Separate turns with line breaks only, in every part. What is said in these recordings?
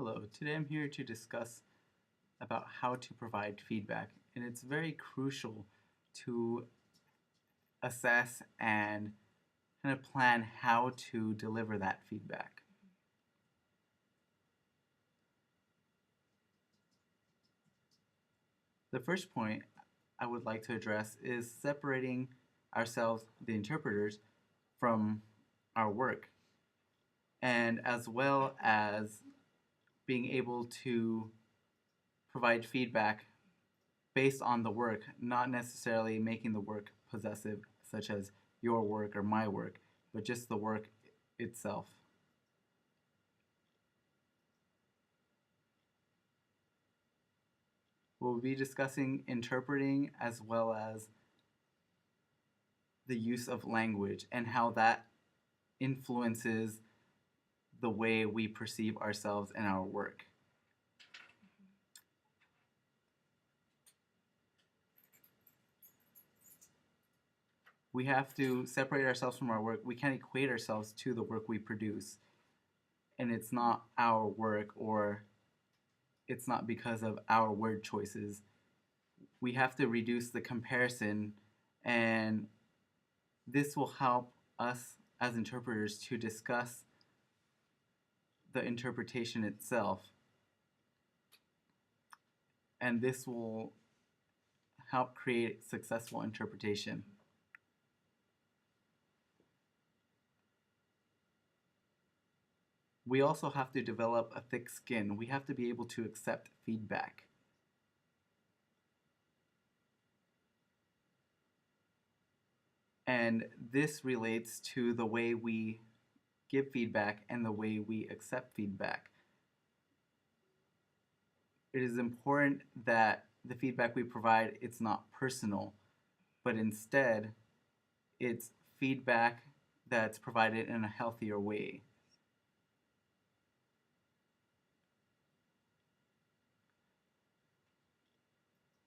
Hello, today I'm here to discuss about how to provide feedback, and it's very crucial to assess and kind of plan how to deliver that feedback. The first point I would like to address is separating ourselves, the interpreters, from our work, and as well as being able to provide feedback based on the work, not necessarily making the work possessive, such as your work or my work, but just the work itself. We'll be discussing interpreting as well as the use of language and how that influences the way we perceive ourselves and our work. We have to separate ourselves from our work. We can't equate ourselves to the work we produce. And it's not our work, or it's not because of our word choices. We have to reduce the comparison, and this will help us as interpreters to discuss the interpretation itself. And this will help create successful interpretation. We also have to develop a thick skin. We have to be able to accept feedback. And this relates to the way we give feedback and the way we accept feedback. It is important that the feedback we provide, it's not personal, but instead it's feedback that's provided in a healthier way.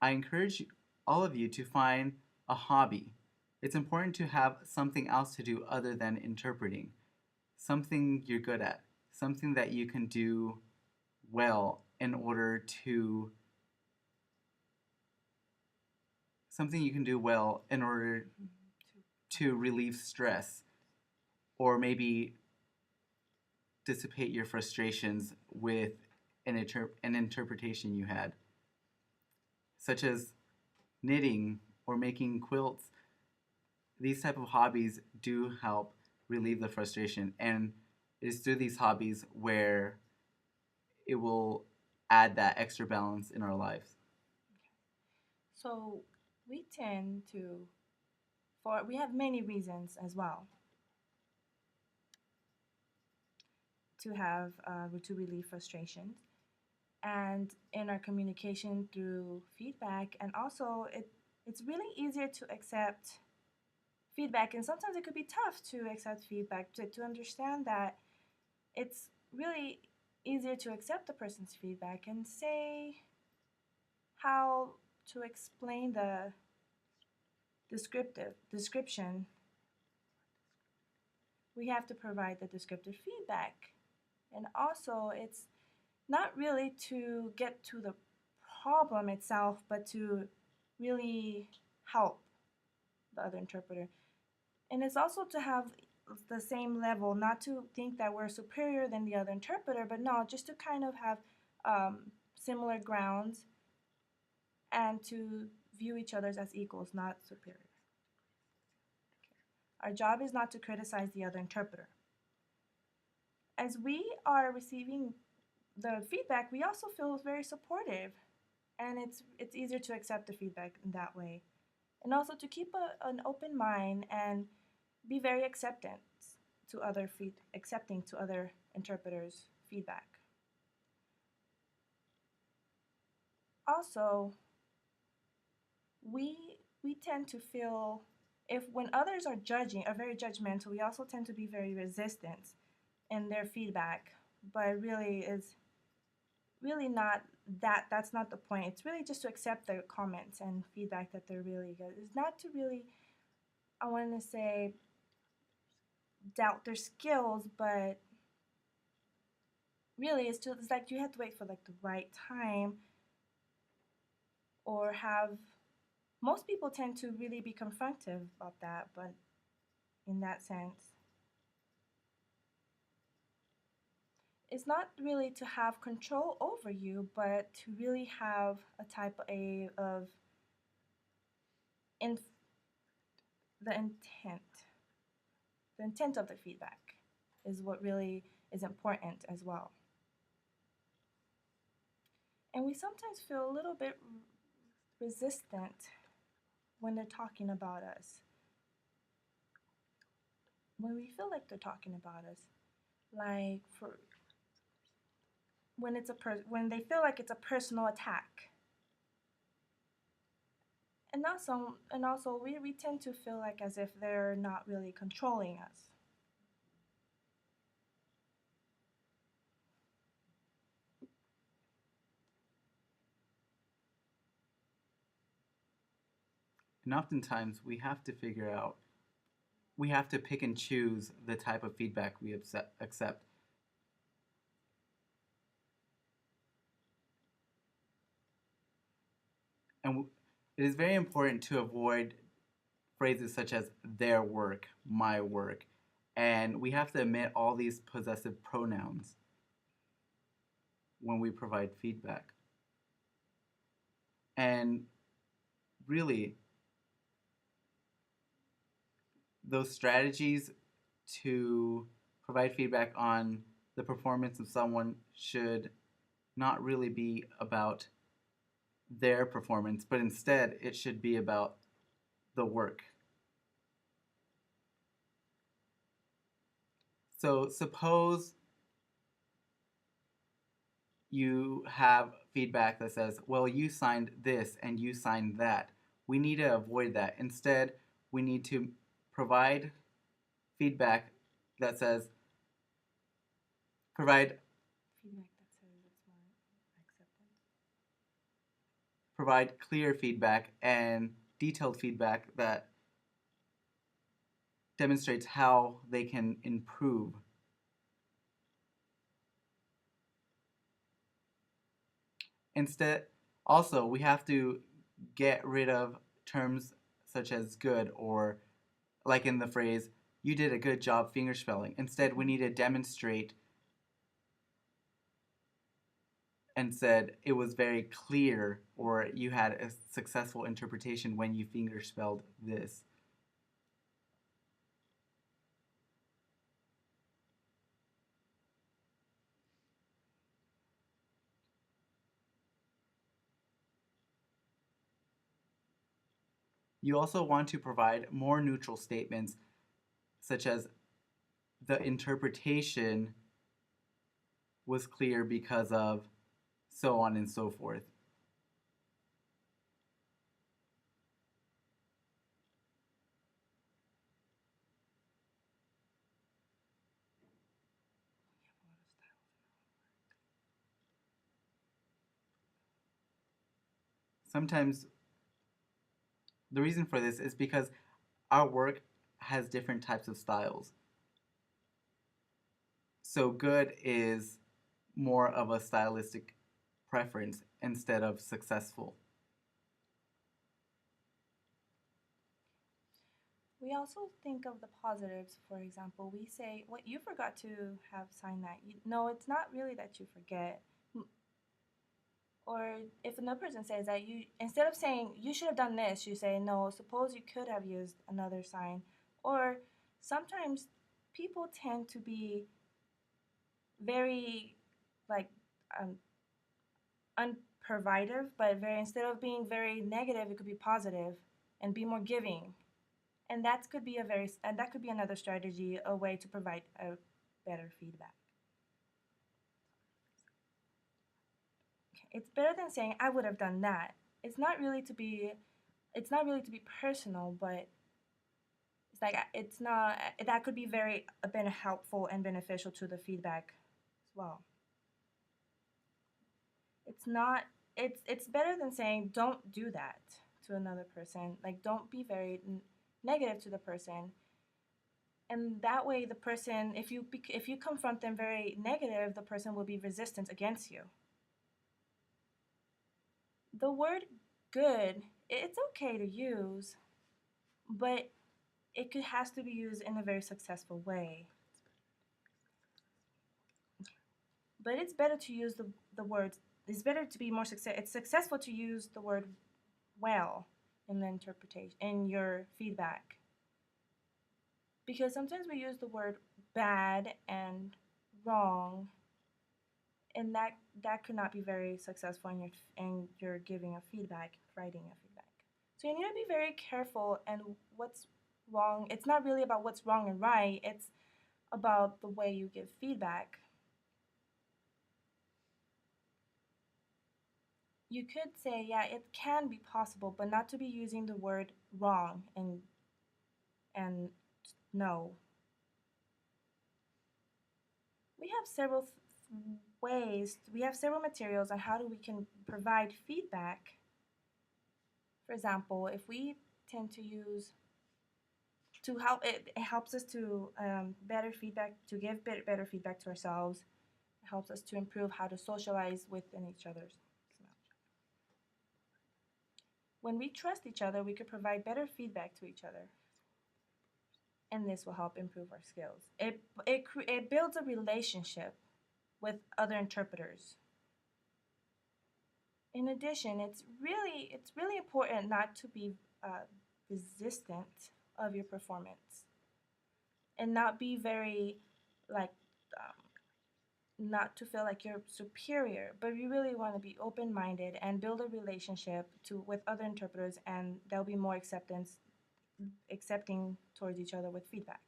I encourage all of you to find a hobby. It's important to have something else to do other than interpreting, something you're good at, something that you can do well in order to relieve stress, or maybe dissipate your frustrations with an interpretation you had, such as knitting or making quilts. These type of hobbies do help relieve the frustration, and it is through these hobbies where it will add that extra balance in our lives.
So we tend to, we have many reasons as well to relieve frustrations. And in our communication through feedback, and also it's really easier to accept feedback, and sometimes it could be tough to accept feedback, to understand that it's really easier to accept the person's feedback and say how to explain the description. We have to provide the descriptive feedback, and also it's not really to get to the problem itself, but to really help the other interpreter. And it's also to have the same level, not to think that we're superior than the other interpreter, but no, just to kind of have similar grounds and to view each other as equals, not superior. Our job is not to criticize the other interpreter. As we are receiving the feedback, we also feel very supportive, and it's easier to accept the feedback in that way, and also to keep an open mind and be very accepting to other interpreters' feedback. Also, we tend to feel, if when others are judging, are very judgmental, we also tend to be very resistant in their feedback, but really is really not that. That's not the point. It's really just to accept their comments and feedback that they're really good. It's not to really, I want to say, doubt their skills, but really it's like you have to wait for like the right time, or have most people tend to really be confrontive about that, but in that sense, it's not really to have control over you, but to really have a type a of in the intent. The intent of the feedback is what really is important as well. And we sometimes feel a little bit resistant when they're talking about us. When we feel like they're talking about us, like for when when they feel like it's a personal attack. And also we tend to feel like as if they're not really controlling us.
And oftentimes we have to pick and choose the type of feedback we accept. And it is very important to avoid phrases such as their work, my work, and we have to omit all these possessive pronouns when we provide feedback. And really, those strategies to provide feedback on the performance of someone should not really be about their performance, but instead it should be about the work. So suppose you have feedback that says, well, you signed this and you signed that. We need to avoid that. Instead, we need to provide feedback that says, provide
Feedback that says it's more acceptance.
provide clear feedback and detailed feedback that demonstrates how they can improve. Instead, also, we have to get rid of terms such as good or like in the phrase, you did a good job fingerspelling. Instead, we need to demonstrate and said it was very clear or you had a successful interpretation when you fingerspelled this. You also want to provide more neutral statements such as the interpretation was clear because of so on and so forth. Sometimes the reason for this is because our work has different types of styles. So good is more of a stylistic preference instead of successful.
We also think of the positives. For example, we say, "What, you forgot to have signed that." No, it's not really that you forget. Or if another person says that, you instead of saying you should have done this, you say, "No, suppose you could have used another sign." Or sometimes people tend to be very like um, unprovidative, but very instead of being very negative, it could be positive and be more giving. And that could be another strategy, a way to provide a better feedback. It's better than saying I would have done that. It's not really to be it's not really to be personal, but it's like it's not that could be very been helpful and beneficial to the feedback as well. It's not it's better than saying don't do that to another person. Like don't be very negative to the person, And that way the person, if you confront them very negative, the person will be resistant against you. The word good, it's okay to use, but has to be used in a very successful way. But it's better to use the word, it's better to be more success, it's successful to use the word well in the interpretation, in your feedback. Because sometimes we use the word bad and wrong, and that could not be very successful in your giving a feedback, writing a feedback. So you need to be very careful. And what's wrong, it's not really about what's wrong and right, it's about the way you give feedback. You could say, yeah, it can be possible, but not to be using the word wrong and no. We have several ways, we have several materials on how we can provide feedback. For example, if we tend to use to help, it helps us to better feedback, to give better feedback to ourselves. It helps us to improve how to socialize within each other's. When we trust each other, we could provide better feedback to each other, and this will help improve our skills. It builds a relationship with other interpreters. In addition, it's really important not to be resistant of your performance, and not be very like not to feel like you're superior, but you really want to be open-minded and build a relationship with other interpreters, and there'll be more accepting towards each other with feedback.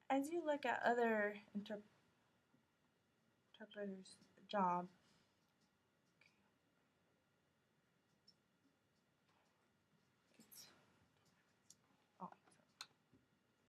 As you look at other interpreters' job,